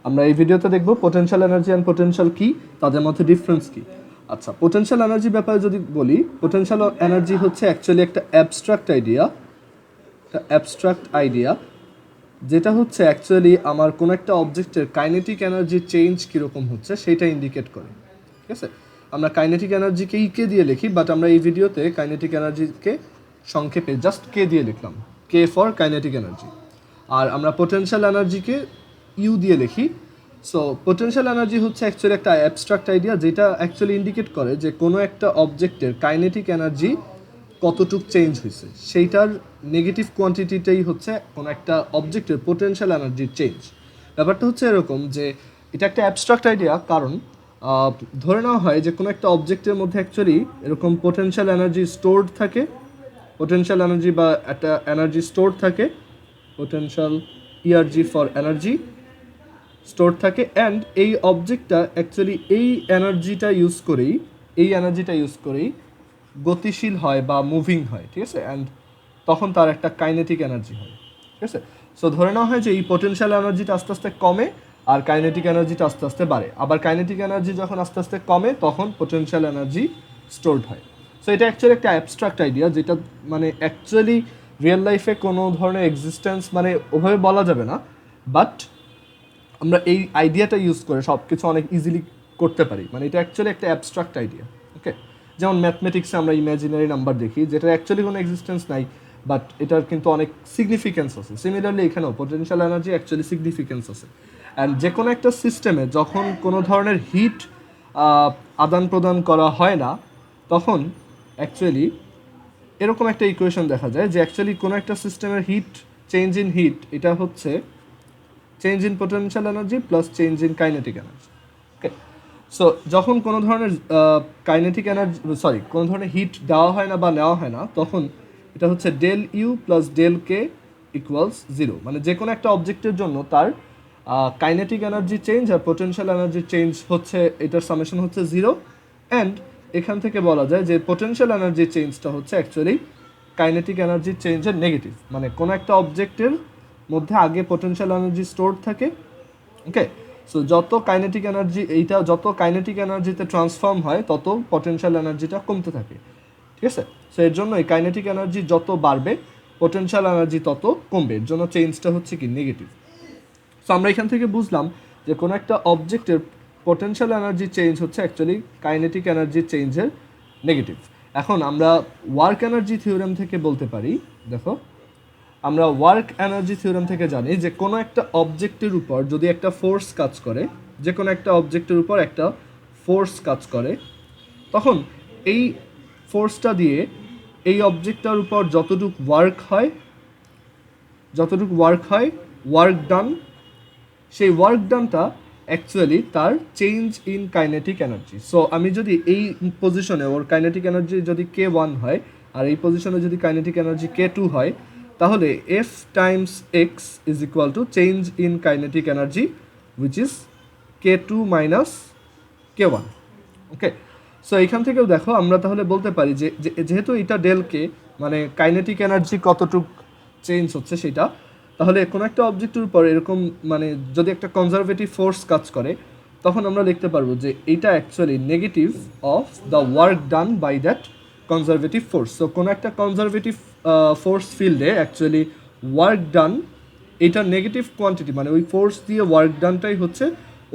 আমরা এই ভিডিওতে দেখব পোটেনশিয়াল এনার্জি অ্যান্ড পোটেনশিয়াল কি, তাদের মধ্যে ডিফারেন্স কি। আচ্ছা, পোটেনশিয়াল এনার্জি ব্যাপারে যদি বলি, পোটেনশিয়াল এনার্জি হচ্ছে অ্যাকচুয়ালি একটা অ্যাবস্ট্রাক্ট আইডিয়া যেটা হচ্ছে অ্যাকচুয়ালি আমার কোনো একটা অবজেক্টের কাইনেটিক এনার্জি চেঞ্জ কীরকম হচ্ছে সেটা ইন্ডিকেট করে। ঠিক আছে, আমরা কাইনেটিক এনার্জিকে কে দিয়ে লিখি, বাট আমরা এই ভিডিওতে কাইনেটিক এনার্জিকে সংক্ষেপে জাস্ট কে দিয়ে লিখলাম, কে ফর কাইনেটিক এনার্জি। আর আমরা পোটেনশিয়াল এনার্জিকে ইউ দিয়ে লিখি। সো পোটেনশিয়াল এনার্জি হচ্ছে অ্যাকচুয়ালি একটা অ্যাবস্ট্রাক্ট আইডিয়া যেটা অ্যাকচুয়ালি ইন্ডিকেট করে যে কোনো একটা অবজেক্টের কাইনেটিক এনার্জি কতটুক চেঞ্জ হয়েছে, সেইটার নেগেটিভ কোয়ান্টিটিটাই হচ্ছে কোনো একটা অবজেক্টের পোটেনশিয়াল এনার্জির চেঞ্জ। ব্যাপারটা হচ্ছে এরকম যে এটা একটা অ্যাবস্ট্রাক্ট আইডিয়া, কারণ ধরে নেওয়া হয় যে কোনো একটা অবজেক্টের মধ্যে অ্যাকচুয়ালি এরকম পোটেনশিয়াল এনার্জি স্টোরড থাকে, পোটেনশিয়াল এনার্জি বা একটা এনার্জি স্টোর থাকে, পোটেনশিয়াল ইআরজি ফর এনার্জি স্টোর থাকে, অ্যান্ড এই অবজেক্টটা অ্যাকচুয়ালি এই এনার্জিটা ইউজ করেই গতিশীল হয় বা মুভিং হয়। ঠিক আছে, অ্যান্ড তখন তার একটা কাইনেটিক এনার্জি হয়। ঠিক আছে, সো ধরে নেওয়া হয় যে এই পোটেনশিয়াল এনার্জিটা আস্তে আস্তে কমে আর কাইনেটিক এনার্জিটা আস্তে আস্তে বাড়ে, আবার কাইনেটিক এনার্জি যখন আস্তে আস্তে কমে তখন পোটেনশিয়াল এনার্জি স্টোরড হয়। সো এটা অ্যাকচুয়ালি একটা অ্যাবস্ট্রাক্ট আইডিয়া যেটা মানে অ্যাকচুয়ালি রিয়েল লাইফে কোনো ধরনের এক্সিস্টেন্স মানে ওভাবে বলা যাবে না, বাট আমরা এই আইডিয়াটা ইউজ করে সব কিছু অনেক ইজিলি করতে পারি। মানে এটা অ্যাকচুয়ালি একটা অ্যাবস্ট্রাক্ট আইডিয়া। ওকে, যেমন ম্যাথমেটিক্সে আমরা ইমাজিনারি নাম্বার দেখি যেটা অ্যাকচুয়ালি কোনো এক্সিস্টেন্স নাই, বাট এটার কিন্তু অনেক সিগনিফিকেন্স আছে। সিমিলারলি এখানেও পোটেনশিয়াল এনার্জি অ্যাকচুয়ালি সিগনিফিকেন্স আছে। অ্যান্ড যে কোনো একটা সিস্টেমে যখন কোনো ধরনের হিট আদান প্রদান করা হয় না, তখন অ্যাকচুয়ালি এরকম একটা ইকুয়েশন দেখা যায় যে অ্যাকচুয়ালি কোনো একটা সিস্টেমের চেঞ্জ ইন হিট এটা হচ্ছে change in potential energy plus change in kinetic energy. Okay, so যখন কোনো ধরনের কোনো ধরনের হিট দেওয়া হয় না বা নেওয়া হয় না, তখন এটা হচ্ছে del U plus del K equals zero. মানে যে কোনো একটা অবজেক্টের জন্য তার কাইনেটিক এনার্জি চেঞ্জ আর পোটেনশিয়াল এনার্জি চেঞ্জ হচ্ছে, এটার সামেশন হচ্ছে জিরো। অ্যান্ড এখান থেকে বলা যায় যে পোটেনশিয়াল এনার্জি চেঞ্জটা হচ্ছে অ্যাকচুয়ালি কাইনেটিক এনার্জি চেঞ্জের নেগেটিভ। মানে কোনো একটা অবজেক্টের মধ্যে আগে পোটেনশিয়াল এনার্জি স্টোর থাকে। ওকে, সো যত কাইনেটিক এনার্জিতে ট্রান্সফর্ম হয় তত পটেনশিয়াল এনার্জিটা কমতে থাকে। ঠিক আছে, সো এর জন্য এই কাইনেটিক এনার্জি যত বাড়বে পোটেনশিয়াল এনার্জি তত কমবে, এর জন্য চেঞ্জটা হচ্ছে কি নেগেটিভ। সো আমরা এখান থেকে বুঝলাম যে কোনো একটা অবজেক্টের পোটেনশিয়াল এনার্জি চেঞ্জ হচ্ছে অ্যাকচুয়ালি কাইনেটিক এনার্জি চেঞ্জের নেগেটিভ। এখন আমরা ওয়ার্ক এনার্জি থিওরেম থেকে বলতে পারি, দেখো আমরা ওয়ার্ক এনার্জি থিওরেম থেকে জানি যে কোনো একটা অবজেক্টের উপর যদি একটা ফোর্স কাজ করে, যে কোনো একটা অবজেক্টের উপর একটা ফোর্স কাজ করে, তখন এই ফোর্সটা দিয়ে এই অবজেক্টটার উপর যতটুকু ওয়ার্ক হয় ওয়ার্ক ডান, সেই ওয়ার্ক ডানটা অ্যাকচুয়ালি তার change in kinetic energy. So আমি যদি এই পজিশনে ওর কাইনেটিক এনার্জি যদি K1 হয় আর এই পজিশনে যদি কাইনেটিক এনার্জি K2 হয়, তাহলে F Times x is equal to change in kinetic energy which is K2 minus K1। Okay, so এইখান থেকেও দেখো আমরা তাহলে বলতে পারি যে যেহেতু এটা ডেল কে মানে কাইনেটিক এনার্জি কতটুক চেঞ্জ হচ্ছে সেটা, তাহলে কোনো একটা অবজেক্টের উপর এরকম মানে যদি একটা কনজারভেটিভ ফোর্স কাজ করে, তখন আমরা লিখতে পারবো যে এইটা actually negative of the work done by that conservative force. So কোনো একটা কনজারভেটিভ ফোর্স ফিল্ডে অ্যাকচুয়ালি ওয়ার্ক ডান এটা নেগেটিভ কোয়ান্টিটি, মানে ওই ফোর্স দিয়ে ওয়ার্ক ডানটাই হচ্ছে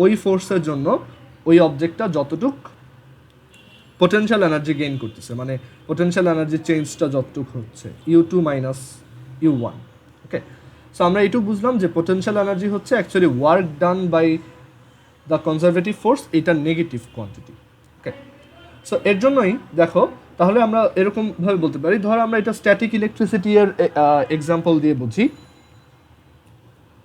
ওই ফোর্সের জন্য ওই অবজেক্টটা যতটুক পোটেনশিয়াল এনার্জি গেইন করতেছে, মানে পোটেনশিয়াল এনার্জি চেঞ্জটা যতটুকু হচ্ছে U2 মাইনাস U1। ওকে, সো আমরা এইটুকু বুঝলাম যে পোটেনশিয়াল এনার্জি হচ্ছে actually work done by the conservative force, এইটা নেগেটিভ কোয়ান্টিটি। ওকে, সো এর জন্যই দেখো তাহলে আমরা এরকমভাবে বলতে পারি, ধরো আমরা এটা স্ট্যাটিক ইলেকট্রিসিটি এর এক্সাম্পল দিয়ে বুঝি।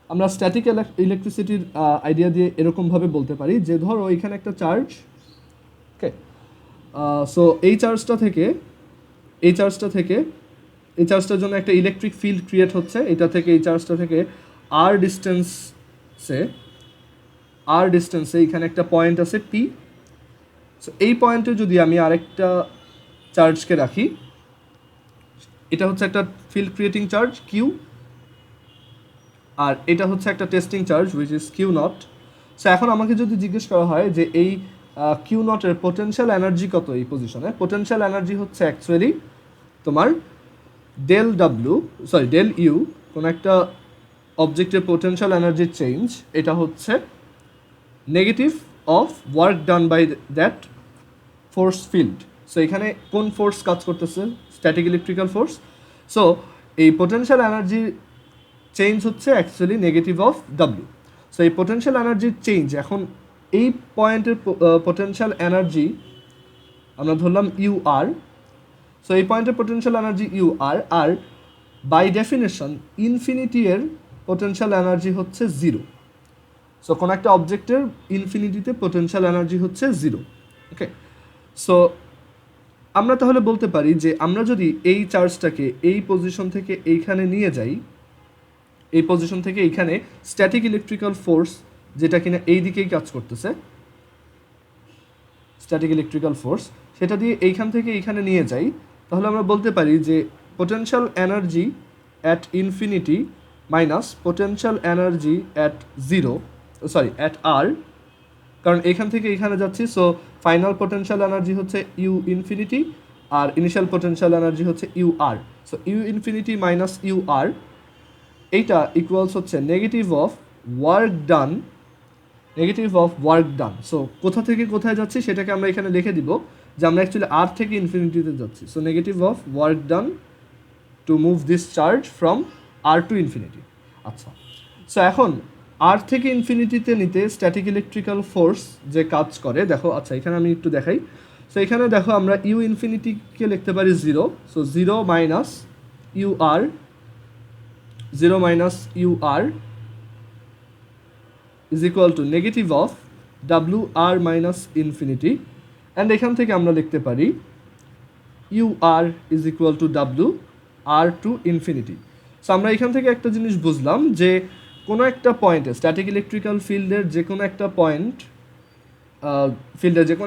আমরা স্ট্যাটিক ইলেকট্রিসিটির আইডিয়া দিয়ে এরকমভাবে বলতে পারি যে ধরো এখানে একটা চার্জ। ওকে, সো এই চার্জটার জন্য একটা ইলেকট্রিক ফিল্ড ক্রিয়েট হচ্ছে, এই চার্জটা থেকে আর ডিস্টেন্সে এখানে একটা পয়েন্ট আছে P। সো এই পয়েন্টে যদি আমি আরেকটা চার্জকে রাখি, এটা হচ্ছে একটা ফিল্ড ক্রিয়েটিং চার্জ Q, আর এটা হচ্ছে একটা testing charge which is Q not. So এখন আমাকে যদি জিজ্ঞেস করা হয় যে এই কিউ নটের পোটেনশিয়াল এনার্জি কত এই পজিশনে, পোটেনশিয়াল এনার্জি হচ্ছে অ্যাকচুয়ালি তোমার ডেল ইউ, কোনো একটা অবজেক্টের পোটেনশিয়াল এনার্জির চেঞ্জ, এটা হচ্ছে negative of work done by that force field. So এখানে কোন ফোর্স কাজ করতেছে? Static electrical force. সো এই পোটেনশিয়াল এনার্জির চেঞ্জ হচ্ছে actually negative of W. So এই পোটেনশিয়াল এনার্জির চেঞ্জ, এখন এই পয়েন্টের পোটেনশিয়াল এনার্জি আমরা ধরলাম ইউ আর। সো এই পয়েন্টের পোটেনশিয়াল এনার্জি ইউ আর, আর বাই ডেফিনেশন ইনফিনিটি এর পোটেনশিয়াল এনার্জি হচ্ছে জিরো। সো কোনো একটা অবজেক্টের ইনফিনিটিতে পোটেনশিয়াল এনার্জি হচ্ছে জিরো। ওকে, সো আমরা তাহলে বলতে পারি যে আমরা যদি এই চার্জটাকে এই পজিশন থেকে এইখানে নিয়ে যাই, এই পজিশন থেকে এইখানে স্ট্যাটিক ইলেকট্রিক্যাল ফোর্স যেটা কিনা এই দিকেই কাজ করতেছে, স্ট্যাটিক ইলেকট্রিক্যাল ফোর্স, সেটা দিয়ে এইখান থেকে এইখানে নিয়ে যাই, তাহলে আমরা বলতে পারি যে potential energy at infinity minus potential energy at at R, কারণ এখান থেকে এখানে যাচ্ছি। সো ফাইনাল পোটেনশিয়াল এনার্জি হচ্ছে ইউ ইনফিনিটি আর ইনিশিয়াল পোটেনশিয়াল এনার্জি হচ্ছে U R. So U infinity minus U R, এইটা ইকুয়ালস হচ্ছে negative of work done. So কোথা থেকে কোথায় যাচ্ছি সেটাকে আমরা এখানে লিখে দিব যে আমরা অ্যাকচুয়ালি আর থেকে ইনফিনিটিতে যাচ্ছি। So negative of work done to move this charge from R to infinity. আচ্ছা, সো এখন আর থেকে ইনফিনিটিতে নিতে স্ট্যাটিক ইলেকট্রিক্যাল ফোর্স যে কাজ করে দেখো। আচ্ছা, এখানে আমি একটু দেখাই। সো এখানে দেখো আমরা ইউ ইনফিনিটিকে লিখতে পারি zero. So zero minus U R is equal to negative of WR minus infinity, and এখান থেকে আমরা লিখতে পারি UR is equal to WR to infinity. So আমরা এখান থেকে একটা জিনিস বুঝলাম যে কোনো একটা পয়েন্টে স্ট্যাটিক ইলেকট্রিক্যাল ফিল্ডের যে কোনো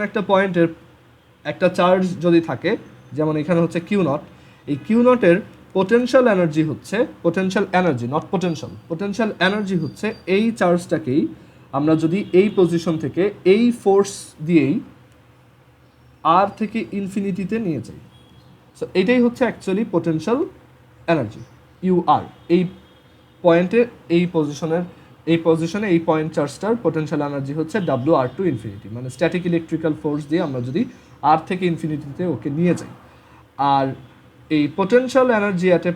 একটা পয়েন্টের একটা চার্জ যদি থাকে, যেমন এখানে হচ্ছে কিউ নট, এই কিউ নটের পোটেনশিয়াল এনার্জি হচ্ছে পোটেনশিয়াল এনার্জি হচ্ছে এই চার্জটাকেই আমরা যদি এই পজিশন থেকে এই ফোর্স দিয়েই আর থেকে ইনফিনিটিতে নিয়ে যাই। সো এটাই হচ্ছে actually potential energy U R. এই পয়েন্টে এই পজিশনে এই পয়েন্ট চার্জটার পোটেনশিয়াল এনার্জি হচ্ছে ডাব্লিউ আর টু ইনফিনিটি, মানে স্ট্যাটিক ইলেকট্রিক্যাল ফোর্স দিয়ে আমরা যদি আর থেকে ইনফিনিটিতে ওকে নিয়ে যাই। আর এই potential energy at a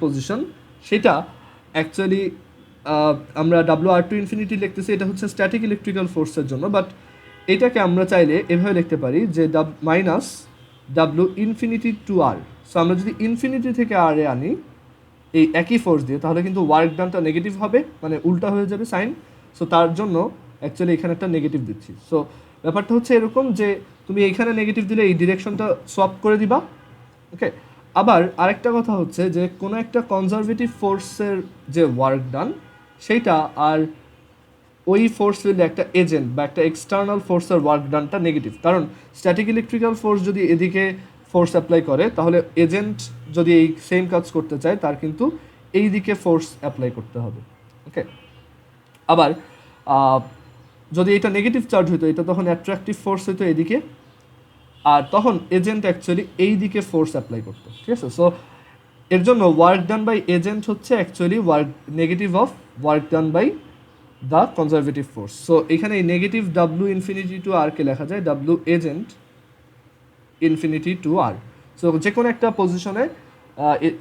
position সেটা অ্যাকচুয়ালি আমরা ডাব্লিউ আর টু ইনফিনিটি লিখতেছি, এটা হচ্ছে স্ট্যাটিক ইলেকট্রিক্যাল ফোর্সের জন্য। বাট এটাকে আমরা চাইলে এভাবে লিখতে পারি যে minus W infinity to R. So আমরা যদি ইনফিনিটি থেকে আর এ আনি এই একই ফোর্স দিয়ে, তাহলে কিন্তু ওয়ার্ক ডানটা নেগেটিভ হবে, মানে উল্টা হয়ে যাবে সাইন। সো তার জন্য অ্যাকচুয়ালি এখানে একটা নেগেটিভ দিচ্ছি। সো ব্যাপারটা হচ্ছে এরকম যে তুমি এইখানে নেগেটিভ দিলে এই ডিরেকশনটা সোয়াপ করে দিবা। ওকে, আবার আরেকটা কথা হচ্ছে যে কোনো একটা কনজারভেটিভ ফোর্সের যে ওয়ার্ক ডান সেইটা আর ওই ফোর্স ফিল্ডে একটা এজেন্ট বা একটা এক্সটার্নাল ফোর্সের ওয়ার্ক ডানটা নেগেটিভ, কারণ স্ট্যাটিক ইলেকট্রিক্যাল ফোর্স যদি এদিকে ফোর্স অ্যাপ্লাই করে, তাহলে এজেন্ট যদি এই সেম কাজ করতে চায় তার কিন্তু এই দিকে ফোর্স অ্যাপ্লাই করতে হবে। ওকে, আবার যদি এটা নেগেটিভ চার্জ হইতো, এটা তখন অ্যাট্রাকটিভ ফোর্স হইতো এদিকে, আর তখন এজেন্ট অ্যাকচুয়ালি এই দিকে ফোর্স অ্যাপ্লাই করতো। ঠিক আছে, সো এর জন্য ওয়ার্ক ডান বাই এজেন্ট হচ্ছে actually negative of work done by the conservative force. So এখানে এই negative W infinity to R কে লেখা যায় W agent infinity to R. সো যে কোনো একটা পজিশনে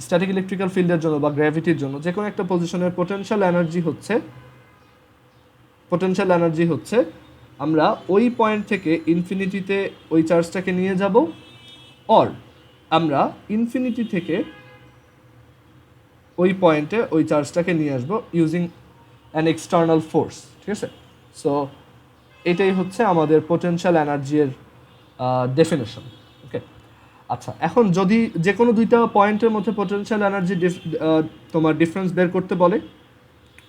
স্ট্যাটিক ইলেকট্রিক্যাল ফিল্ডের জন্য বা গ্র্যাভিটির জন্য যে কোনো একটা পজিশনের পোটেনশিয়াল এনার্জি হচ্ছে আমরা ওই পয়েন্ট থেকে ইনফিনিটিতে ওই চার্জটাকে নিয়ে যাব, অর আমরা ইনফিনিটি থেকে ওই পয়েন্টে ওই চার্জটাকে নিয়ে আসবো ইউজিং অ্যান এক্সটার্নাল ফোর্স। ঠিক আছে, সো এটাই হচ্ছে আমাদের পোটেনশিয়াল এনার্জির ডেফিনেশন। ওকে, আচ্ছা, এখন যদি যে কোনো দুইটা পয়েন্টের মধ্যে পোটেনশিয়াল এনার্জি তোমার ডিফারেন্স বের করতে বলে,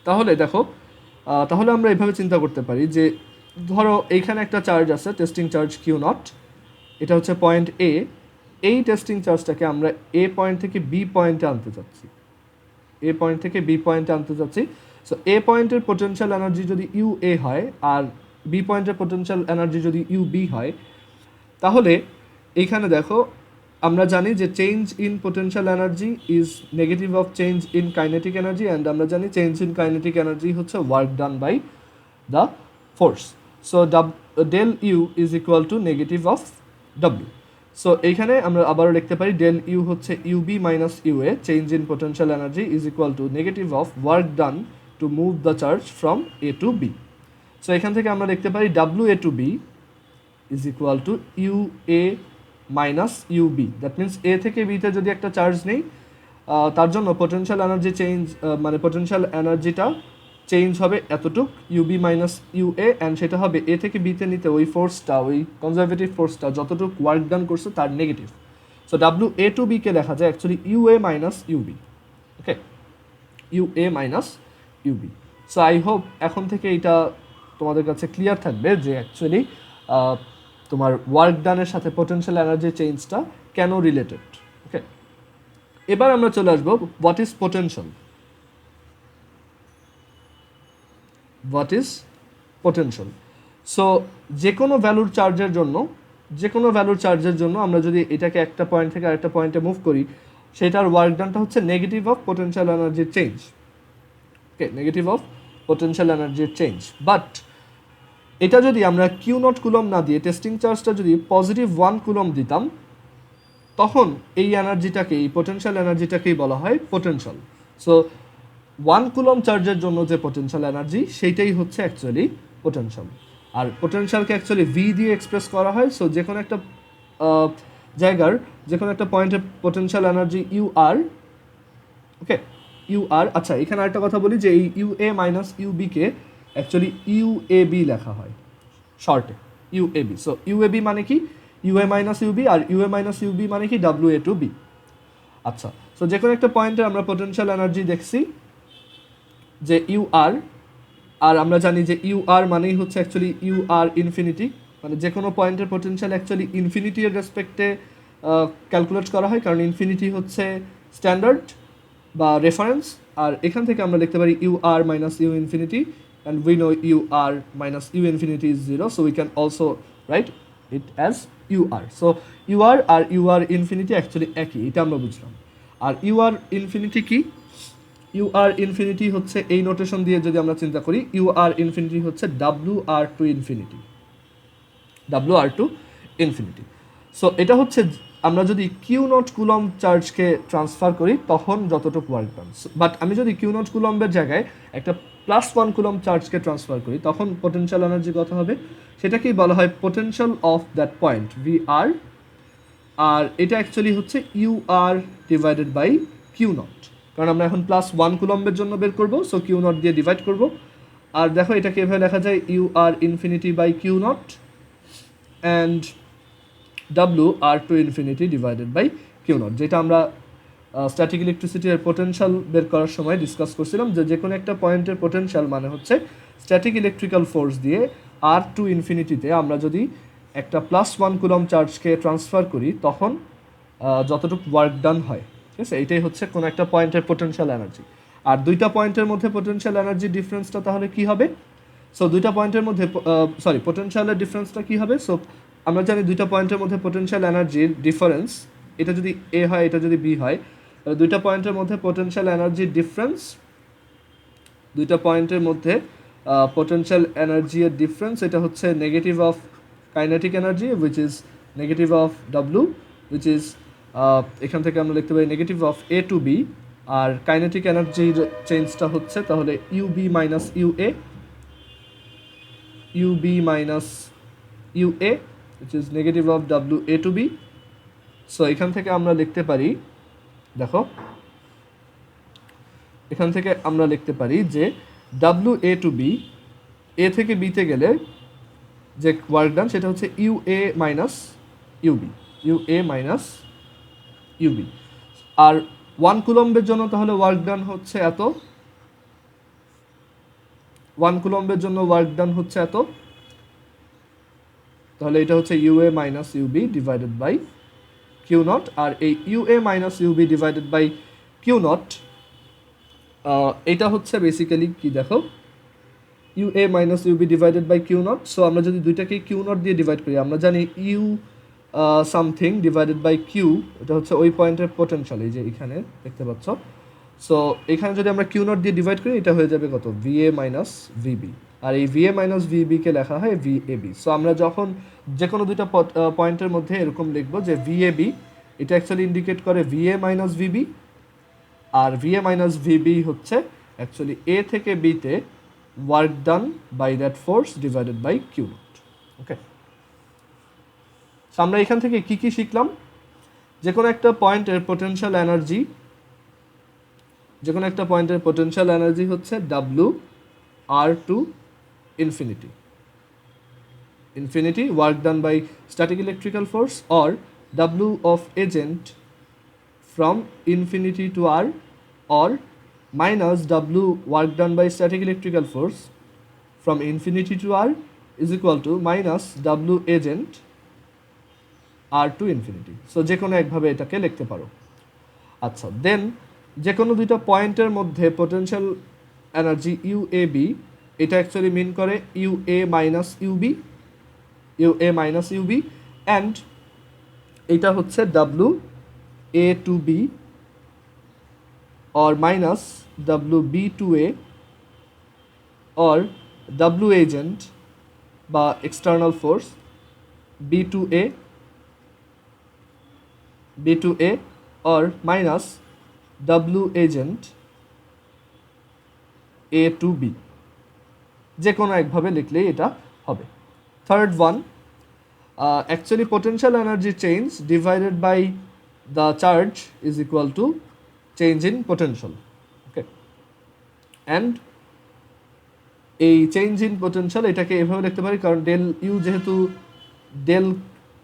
তাহলে দেখো তাহলে আমরা এভাবে চিন্তা করতে পারি যে ধরো এইখানে একটা চার্জ আছে, টেস্টিং চার্জ কিউ নট, এটা হচ্ছে পয়েন্ট এ। এই টেস্টিং চার্জটাকে আমরা এ পয়েন্ট থেকে বি পয়েন্টে আনতে চাচ্ছি, সো এ পয়েন্টের পোটেনশিয়াল এনার্জি যদি ইউ এ হয় আর বি পয়েন্টের পোটেনশিয়াল এনার্জি যদি ইউ বি হয়, তাহলে এইখানে দেখো আমরা জানি যে change in potential energy is negative of change in kinetic energy, and আমরা জানি চেঞ্জ ইন কাইনেটিক এনার্জি হচ্ছে work done by the force. So del U is equal to negative of W. So এইখানে আমরা আবারও লিখতে পারি del U হচ্ছে U B minus U A, change in potential energy is equal to negative of work done to move the charge from A to B. So এখান থেকে আমরা লিখতে পারি W A to B is equal to U A minus U B. That means A থেকে বিতে যদি একটা charge নেই, তার জন্য পোটেনশিয়াল এনার্জি চেঞ্জ মানে পোটেনশিয়াল এনার্জিটা চেঞ্জ হবে এতটুক U B minus U A, and সেটা হবে এ থেকে বিতে নিতে ওই ফোর্সটা, ওই কনজারভেটিভ ফোর্সটা যতটুক ওয়ার্ক ডান করছে তার negative. So W A to বিকে লেখা যায় actually U A minus U B. Okay, U A minus U B. So I hope এখন থেকে এটা তোমাদের কাছে ক্লিয়ার থাকবে যে অ্যাকচুয়ালি তোমার ওয়ার্ক ডানের সাথে পোটেনশিয়াল এনার্জি চেঞ্জটা কেন রিলেটেড। ওকে, এবার আমরা চলে আসবো what is potential. What is potential? So যে কোনো ভ্যালুর চার্জের জন্য আমরা যদি এটাকে একটা পয়েন্ট থেকে আরেকটা পয়েন্টে মুভ করি, সেটার ওয়ার্ক ডানটা হচ্ছে নেগেটিভ অফ পোটেনশিয়াল এনার্জির change. Okay, negative of potential এনার্জির চেঞ্জ। বাট এটা যদি আমরা কিউ নট কুলম না দিয়ে টেস্টিং চার্জটা যদি পজিটিভ 1 কুলম দিতাম, তখন এই এনার্জিটাকে, এই পোটেনশিয়াল এনার্জিটাকেই বলা হয় পোটেনশিয়াল। সো 1 কুলম চার্জের জন্য যে পোটেনশিয়াল এনার্জি, সেইটাই হচ্ছে অ্যাকচুয়ালি পোটেনশিয়াল। আর পোটেনশিয়ালকে অ্যাকচুয়ালি ভি দিয়ে এক্সপ্রেস করা হয়। সো যে কোনো একটা জায়গার যে কোনো একটা পয়েন্টের potential energy U R. Okay, U R. আচ্ছা, এখানে আরেকটা কথা বলি যে এই ইউ এ মাইনাস ইউ বিকে অ্যাকচুয়ালি ইউ এ বি লেখা হয় শর্টে, U A B. So U A B মানে কি U A minus U B, আর U A minus U B মানে কি ডাব্লিউ এ টু বি। আচ্ছা, সো যে কোনো একটা পয়েন্টে আমরা পোটেনশিয়াল এনার্জি দেখছি যে ইউ আর, আর আমরা জানি যে ইউ আর মানেই হচ্ছে অ্যাকচুয়ালি ইউ আর ইনফিনিটি, মানে যে কোনো পয়েন্টের পোটেনশিয়াল অ্যাকচুয়ালি ইনফিনিটি এর রেসপেক্টে ক্যালকুলেট করা হয়, কারণ ইনফিনিটি হচ্ছে স্ট্যান্ডার্ড বা রেফারেন্স। আর এখান থেকে আমরা লিখতে পারি U R minus U infinity, and we know u r minus u infinity is 0, so we can also write it as u r. So u r আর u r infinity actually একই, এটা আমরা বুঝলাম। আর u r infinity কি? u r infinity হচ্ছে এই notation দিয়ে যদি আমরা চিন্তা করি, u r infinity হচ্ছে w r to infinity, w r to infinity। So এটা হচ্ছে আমরা যদি কিউ নট কুলম চার্জকে ট্রান্সফার করি তখন যতটুকু ওয়ার্ক ডান। বাট আমি যদি কিউ নট কুলম্বের জায়গায় একটা +1 কুলম চার্জকে ট্রান্সফার করি, তখন পোটেনশিয়াল এনার্জি কত হবে? সেটাকেই বলা হয় potential of that point, V R. আর এটা অ্যাকচুয়ালি হচ্ছে U R divided by Q naught, কারণ আমরা এখন +1 কুলম্বের জন্য বের করবো, সো কিউ নট দিয়ে ডিভাইড করবো। আর দেখো এটাকে এভাবে লেখা যায় U R infinity by Q not and W R to infinity divided by Q naught, যেটা আমরা স্ট্যাটিক ইলেকট্রিসিটির পোটেনশিয়াল বের করার সময় ডিসকাস করছিলাম যে কোনো একটা পয়েন্টের পোটেনশিয়াল মানে হচ্ছে স্ট্যাটিক ইলেকট্রিক্যাল ফোর্স দিয়ে আর টু ইনফিনিটিতে আমরা যদি একটা +1 কুলম চার্জকে ট্রান্সফার করি তখন যতটুকু ওয়ার্ক ডান হয়, ঠিক আছে? এইটাই হচ্ছে কোনো একটা পয়েন্টের পোটেনশিয়াল এনার্জি। আর দুইটা পয়েন্টের মধ্যে পোটেনশিয়াল এনার্জি ডিফারেন্সটা তাহলে কী হবে? সো দুইটা পয়েন্টের মধ্যে পোটেনশিয়ালের ডিফারেন্সটা কী হবে? সো আমরা জানি দুইটা পয়েন্টের মধ্যে পোটেনশিয়াল এনার্জির ডিফারেন্স, এটা যদি এ হয় এটা যদি বি হয়, দুইটা পয়েন্টের মধ্যে পোটেনশিয়াল এনার্জির ডিফারেন্স, দুইটা পয়েন্টের মধ্যে পোটেনশিয়াল এনার্জির ডিফারেন্স, এটা হচ্ছে negative of kinetic energy which is negative of W, which is এখান থেকে আমরা লিখতে পারি negative of A to B. আর কাইনেটিক এনার্জির চেঞ্জটা হচ্ছে তাহলে U B minus U A, U B minus U A which is negative of w a to b. সো এখান থেকে আমরা লিখতে পারি, দেখো এখান থেকে আমরা লিখতে পারি যে w a to b, a থেকে b তে গেলে যে ওয়ার্ক ডান সেটা হচ্ছে U A minus UV, U A minus U B. আর 1 কুলম্বের জন্য তাহলে ওয়ার্ক ডান হচ্ছে এত, 1 কুলম্বের জন্য ওয়ার্ক ডান হচ্ছে এত, তাহলে এটা হচ্ছে U A minus U B divided by Q naught. আর এই U A minus U B divided by Q naught এটা হচ্ছে বেসিক্যালি কি দেখো U A minus U B divided by Q not. So আমরা যদি দুইটাকে কিউ নট দিয়ে ডিভাইড করি, আমরা জানি U something divided by Q, এটা হচ্ছে ওই পয়েন্টের পোটেনশিয়াল, এই যে এখানে দেখতে পাচ্ছ। সো এখানে যদি আমরা কিউ নট দিয়ে ডিভাইড করি, এটা হয়ে যাবে কত, ভি এ মাইনাস ভিবি। আর এই ভি এ মাইনাস ভিবিকে লেখা হয় ভি এ বি। সো আমরা যখন যে কোনো দুইটা পয়েন্টের মধ্যে এরকম লিখবো যে ভি এ বি, এটা অ্যাকচুয়ালি ইন্ডিকেট করে ভি এ মাইনাস ভিবি, আর ভি এ মাইনাস ভিবি হচ্ছে অ্যাকচুয়ালি এ থেকে বিতে work done by that force divided by Q not. Okay, আমরা এখান থেকে কি কি শিখলাম? যে কোনো একটা পয়েন্টের পোটেনশিয়াল এনার্জি, যে কোনো একটা পয়েন্টের পোটেনশিয়াল এনার্জি হচ্ছে W R to infinity, infinity work done by static electrical force, or W of agent from infinity to r, or minus w work done by static electrical force from infinity to r is equal to minus w agent r to infinity. So যে কোনো একভাবে এটাকে লিখতে পারো। আচ্ছা, দেন যে কোনো দুইটা পয়েন্টের মধ্যে potential energy U A B, এটা অ্যাকচুয়ালি মিন করে U A minus UV, U A minus UB, and এটা হচ্ছে W A to B or minus WB to A or W agent বা external force B to A, B to A or minus W agent A to B, যে কোনো একভাবে লিখলেই এটা হবে। Third one, actually potential energy change divided by the charge is equal to change in potential. Okay, and এই change in potential এটাকে এভাবে লিখতে পারি, কারণ ডেল ইউ যেহেতু ডেল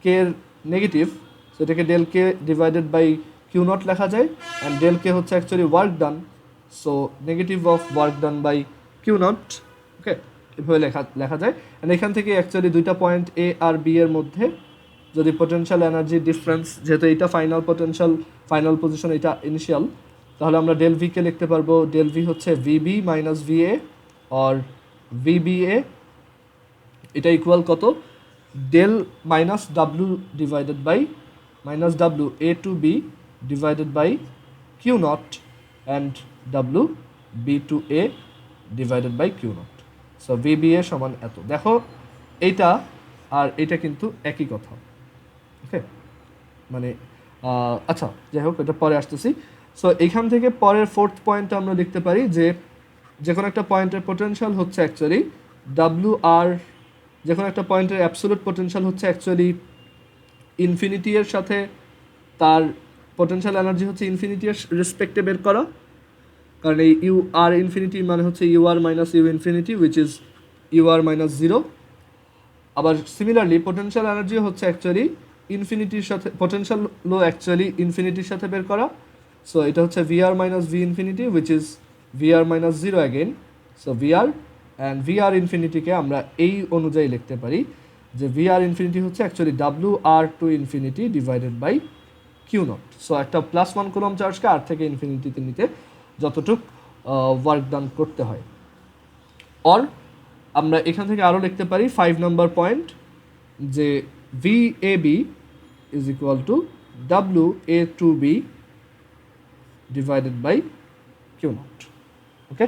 কে এর নেগেটিভ, সো এটাকে del K divided by Q naught লেখা যায়, অ্যান্ড ডেল কে হচ্ছে actually work done, so negative of work done by Q not. Okay, এভাবে লেখা যায়। অ্যান্ড এখান থেকে অ্যাকচুয়ালি দুইটা পয়েন্ট এ আর বি এর মধ্যে যদি পোটেনশিয়াল এনার্জি ডিফারেন্স, যেহেতু এটা ফাইনাল পোটেনশিয়াল, ফাইনাল পজিশন, এটা ইনিশিয়াল, তাহলে আমরা ডেল ভিকে লিখতে পারবো ডেল ভি হচ্ছে VB minus V A or VBA, এটা ইকুয়াল কত, del minus W divided by minus W A to B divided by Q not and W B to A divided by Q not. So VBA সমান এত। দেখো এইটা আর এটা কিন্তু একই কথা। ওকে, মানে আচ্ছা যাই হোক, এটা পরে আসতেছি। সো এইখান থেকে পরের ফোর্থ পয়েন্টটা আমরা লিখতে পারি যে কোনো একটা পয়েন্টের পোটেনশিয়াল হচ্ছে অ্যাকচুয়ালি ডাব্লু আর, যে কোনো একটা পয়েন্টের অ্যাবসোলুট পোটেনশিয়াল হচ্ছে অ্যাকচুয়ালি ইনফিনিটি এর সাথে তার পোটেনশিয়াল এনার্জি হচ্ছে ইনফিনিটি এর রেসপেক্টে বের করা, কারণ এই ইউ আর ইনফিনিটি মানে হচ্ছে U R minus U infinity which is U R minus zero. আবার সিমিলারলি পোটেনশিয়াল এনার্জি হচ্ছে অ্যাকচুয়ালি ইনফিনিটির সাথে, পোটেনশিয়াল লো অ্যাকচুয়ালি ইনফিনিটির সাথে বের করা, সো এটা হচ্ছে V R minus V infinity which is V R minus zero again. So V R and V R ইনফিনিটিকে আমরা এই অনুযায়ী লিখতে পারি যে ভি আর ইনফিনিটি হচ্ছে actually W R to infinity divided by Q not. So একটা plus one coulomb চার্জকে আর থেকে ইনফিনিটিতে নিতে যতটুক ওয়ার্ক ডান করতে হয়। অর আমরা এখান থেকে আরও লিখতে পারি 5 নম্বর পয়েন্ট, যে V A B is equal to W A to B divided by Q not. Okay,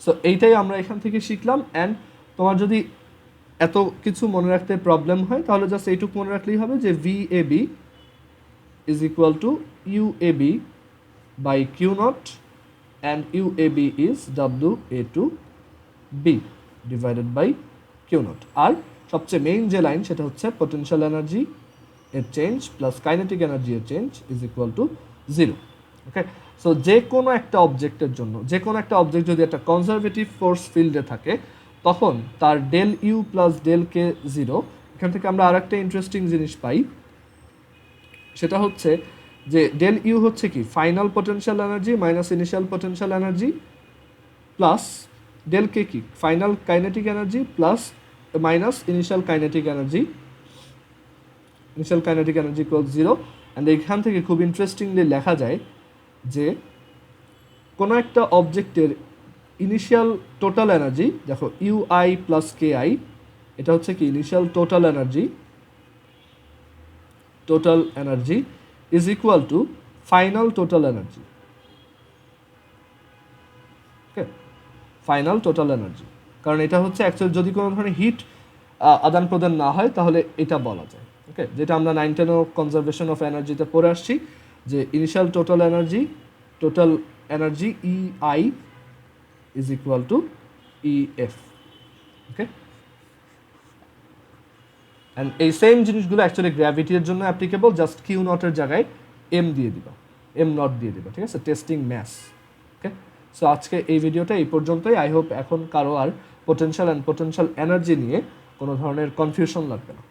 so এইটাই আমরা এখান থেকে শিখলাম। অ্যান্ড তোমার যদি এত কিছু মনে রাখতে প্রবলেম হয় তাহলে জাস্ট এইটুকু মনে রাখলেই হবে যে V A B is equal to U A B by Q not, and U A B is W A to B divided by Q naught. আর সবচেয়ে মেইন যে লাইন সেটা হচ্ছে পোটেনশিয়াল এনার্জি এর চেঞ্জ প্লাস কাইনেটিক এনার্জি এর change is equal to zero. Okay, so যে কোনো একটা অবজেক্টের জন্য, যে কোনো একটা অবজেক্ট যদি একটা কনজারভেটিভ ফোর্স ফিল্ডে থাকে তখন তার del U plus del K zero. এখান থেকে আমরা আর একটা ইন্টারেস্টিং জিনিস পাই, সেটা হচ্ছে যে ডেল ইউ হচ্ছে কি final potential energy minus initial potential energy, plus del K কি final kinetic energy plus minus initial kinetic energy, initial kinetic energy equal zero. And এখান থেকে খুব ইন্টারেস্টিংলি লেখা যায় যে কোনো একটা অবজেক্টের ইনিশিয়াল টোটাল এনার্জি, দেখো ইউআই প্লাস কে আই, এটা হচ্ছে কি initial total energy is equal two final total energy. Okay, final total energy, কারণ এটা হচ্ছে অ্যাকচুয়ালি যদি কোনো ধরনের হিট আদান প্রদান না হয় তাহলে এটা বলা যায়। ওকে, যেটা আমরা 910 কনজারভেশন অফ এনার্জিতে পড়ে আসছি, যে initial total energy EI is equal two EF. Okay, and এই সেম জিনিসগুলো অ্যাকচুয়ালি গ্র্যাভিটির জন্য অ্যাপ্লিকেবল, জাস্ট কিউ নটের জায়গায় এম দিয়ে দিবা, এম নট দিয়ে দিবা, ঠিক আছে, টেস্টিং ম্যাস। ওকে, সো আজকে এই ভিডিওটা এই পর্যন্তই। আই হোপ এখন কারো আর পোটেনশিয়াল এনার্জি নিয়ে কোনো ধরনের কনফিউশন লাগবে না।